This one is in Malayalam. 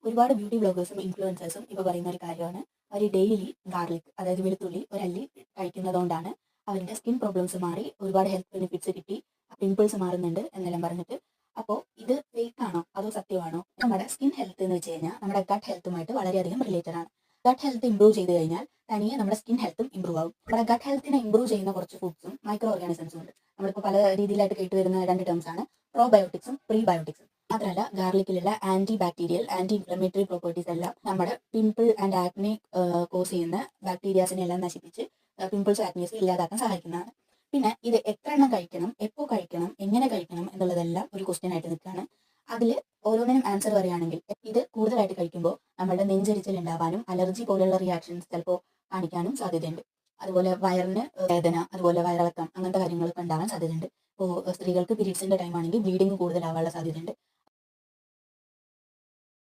ഒരുപാട് ബ്യൂട്ടി ബ്ലോഗേഴ്സും ഇൻഫ്ലുവൻസേഴ്സും ഇപ്പോൾ പറയുന്ന ഒരു കാര്യമാണ് അവർ ഡെയിലി ഗാർലിക് അതായത് വെളുത്തുള്ളി ഒരല്ലി കഴിക്കുന്നതുകൊണ്ടാണ് അവരുടെ സ്കിൻ പ്രോബ്ലംസ് മാറി ഒരുപാട് ഹെൽത്ത് ബെനിഫിറ്റ്സ് കിട്ടി, പിമ്പിൾസ് മാറുന്നുണ്ട് എന്നെല്ലാം പറഞ്ഞിട്ട്. അപ്പോൾ ഇത് ഫേക്ക് ആണോ അതോ സത്യമാണോ? നമ്മുടെ സ്കിൻ ഹെൽത്ത് എന്ന് വെച്ച് കഴിഞ്ഞാൽ നമ്മുടെ ഗട്ട് ഹെൽത്തുമായിട്ട് വളരെയധികം റിലേറ്റഡ് ആണ്. ഗട്ട് ഹെൽത്ത് ഇംപ്രൂവ് ചെയ്ത് കഴിഞ്ഞാൽ തനിയെ നമ്മുടെ സ്കിൻ ഹെൽത്തും ഇംപ്രൂവ് ആവും. നമ്മുടെ ഗട്ട് ഹെൽത്തിനെ ഇംപ്രൂവ് ചെയ്യുന്ന കുറച്ച് ഫുഡ്സും മൈക്രോ ഓർഗാനിസംസും ഉണ്ട്. നമ്മളിപ്പോൾ പല രീതിയിലായിട്ട് കേട്ടുവരുന്ന രണ്ട് ടേംസ് ആണ് പ്രോബയോട്ടിക്സും പ്രീബയോട്ടിക്സും. മാത്രമല്ല ഗാർലിക്കിലുള്ള anti bacterial anti inflammatory properties എല്ലാം നമ്മുടെ പിമ്പിൾ ആൻഡ് ആക്നെ കോസ് ചെയ്യുന്ന ബാക്ടീരിയാസിനെ എല്ലാം നശിപ്പിച്ച് പിമ്പിൾസ് ആക്നീസ് ഇല്ലാതാക്കാൻ സഹായിക്കുന്നതാണ്. പിന്നെ ഇത് എത്ര എണ്ണം കഴിക്കണം, എപ്പോൾ കഴിക്കണം, എങ്ങനെ കഴിക്കണം എന്നുള്ളതെല്ലാം ഒരു ക്വസ്റ്റ്യൻ ആയിട്ട് നിൽക്കുകയാണ്. അതിൽ ഓരോന്നിനും ആൻസർ പറയുകയാണെങ്കിൽ ഇത് കൂടുതലായിട്ട് കഴിക്കുമ്പോൾ നമ്മുടെ നെഞ്ചരിച്ചൽ ഉണ്ടാവാനും അലർജി പോലെയുള്ള റിയാക്ഷൻസ് ചിലപ്പോൾ കാണിക്കാനും സാധ്യതയുണ്ട്. അതുപോലെ വയറിന് വേദന, അതുപോലെ വയറിളക്കം അങ്ങനത്തെ കാര്യങ്ങളൊക്കെ ഉണ്ടാവാൻ സാധ്യതയുണ്ട്. ഇപ്പോൾ സ്ത്രീകൾക്ക് പീരീഡ്സിന്റെ ടൈം ആണെങ്കിൽ ബ്ലീഡിങ് കൂടുതലാവാനുള്ള സാധ്യതയുണ്ട്.